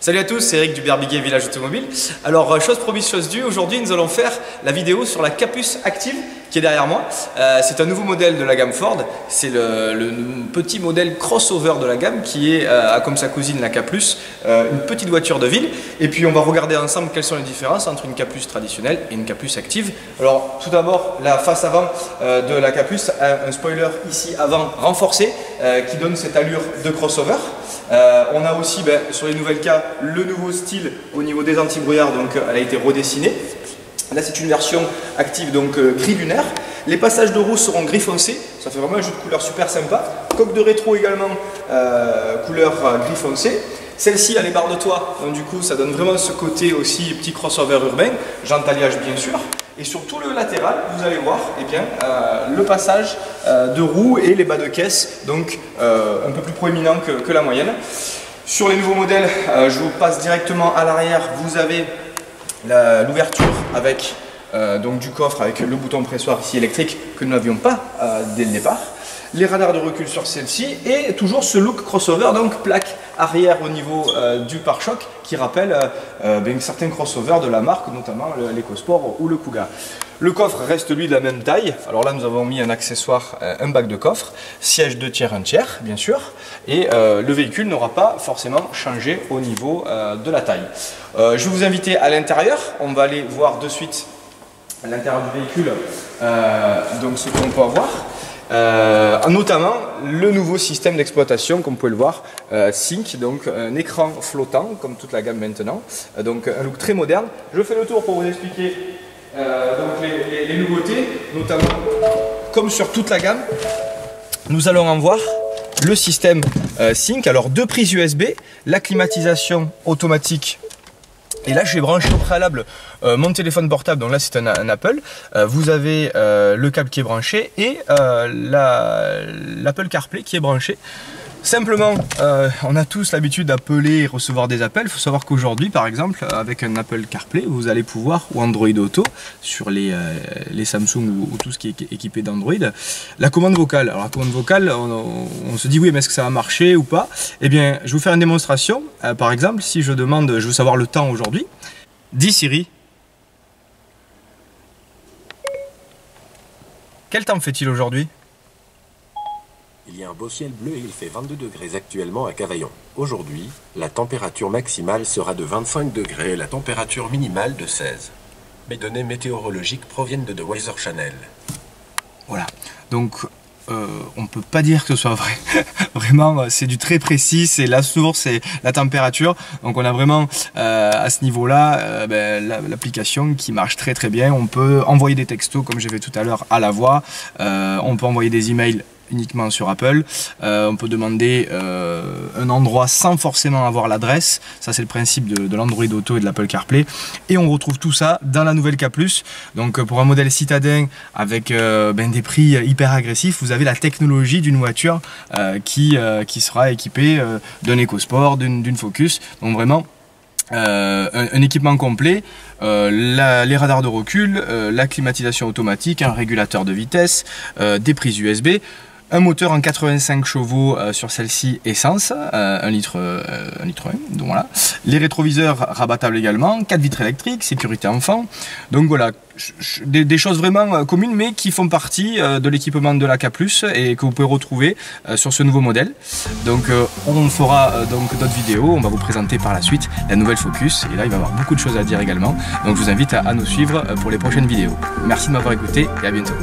Salut à tous, c'est Eric du Berbiguet Village Automobile. Alors, chose promise, chose due, aujourd'hui nous allons faire la vidéo sur la Capus Active qui est derrière moi. C'est un nouveau modèle de la gamme Ford, c'est le petit modèle crossover de la gamme qui est, comme sa cousine la K+, une petite voiture de ville. Et puis on va regarder ensemble quelles sont les différences entre une K+ traditionnelle et une K+ Active. Alors tout d'abord, la face avant de la K+ a un spoiler ici avant renforcé qui donne cette allure de crossover. On a aussi sur les nouvelles K le nouveau style au niveau des anti-brouillards, donc elle a été redessinée. Là c'est une version active, donc gris lunaire. Les passages de roue seront gris foncé, ça fait vraiment un jeu de couleur super sympa. Coque de rétro également, couleur gris foncé. Celle-ci a les barres de toit, donc du coup ça donne vraiment ce côté aussi petit crossover urbain, jantes alliage bien sûr. Et sur tout le latéral, vous allez voir le passage de roue et les bas de caisse, donc un peu plus proéminent que la moyenne. Sur les nouveaux modèles, je vous passe directement à l'arrière, vous avez l'ouverture avec donc du coffre avec le bouton pressoir ici électrique que nous n'avions pas dès le départ. Les radars de recul sur celle-ci et toujours ce look crossover, donc plaque arrière au niveau du pare-choc qui rappelle certains crossovers de la marque, notamment l'EcoSport ou le Kuga. Le coffre reste lui de la même taille. Alors là nous avons mis un accessoire, un bac de coffre, siège 2 tiers 1 tiers bien sûr, et le véhicule n'aura pas forcément changé au niveau de la taille. Je vais vous inviter à l'intérieur, on va aller voir de suite à l'intérieur du véhicule donc ce qu'on peut avoir. Notamment le nouveau système d'exploitation, comme vous pouvez le voir, Sync, donc un écran flottant comme toute la gamme maintenant, donc un look très moderne. Je fais le tour pour vous expliquer donc les nouveautés, notamment comme sur toute la gamme, nous allons en voir le système Sync, alors 2 prises USB, la climatisation automatique. Et là, j'ai branché au préalable mon téléphone portable, donc là c'est un Apple. Vous avez le câble qui est branché et l'Apple CarPlay qui est branché. Simplement, on a tous l'habitude d'appeler et recevoir des appels. Il faut savoir qu'aujourd'hui, par exemple, avec un Apple CarPlay, vous allez pouvoir, ou Android Auto, sur les Samsung ou tout ce qui est équipé d'Android, la commande vocale. Alors la commande vocale, on se dit oui, mais est-ce que ça va marcher ou pas? Eh bien, je vais vous faire une démonstration. Par exemple, si je demande, je veux savoir le temps aujourd'hui, dis Siri, quel temps fait-il aujourd'hui? Il y a un beau ciel bleu et il fait 22 degrés actuellement à Cavaillon. Aujourd'hui, la température maximale sera de 25 degrés et la température minimale de 16. Mes données météorologiques proviennent de The Weather Channel. Voilà, donc on ne peut pas dire que ce soit vrai. Vraiment, c'est du très précis, c'est la source, c'est la température. Donc on a vraiment à ce niveau-là l'application qui marche très très bien. On peut envoyer des textos comme j'ai fait tout à l'heure à la voix. On peut envoyer des emails uniquement sur Apple. On peut demander un endroit sans forcément avoir l'adresse. Ça c'est le principe de l'Android Auto et de l'Apple CarPlay. Et on retrouve tout ça dans la nouvelle K+. Donc pour un modèle citadin avec des prix hyper agressifs, vous avez la technologie d'une voiture qui sera équipée d'un EcoSport, d'une Focus. Donc vraiment un équipement complet, les radars de recul, la climatisation automatique, un régulateur de vitesse, des prises USB, un moteur en 85 chevaux sur celle-ci essence, 1 litre 1, donc voilà. Les rétroviseurs rabattables également, 4 vitres électriques, sécurité enfant. Donc voilà, des choses vraiment communes mais qui font partie de l'équipement de la K+ et que vous pouvez retrouver sur ce nouveau modèle. Donc on fera donc d'autres vidéos, on va vous présenter par la suite la nouvelle Focus et là il va y avoir beaucoup de choses à dire également. Donc je vous invite à nous suivre pour les prochaines vidéos. Merci de m'avoir écouté et à bientôt.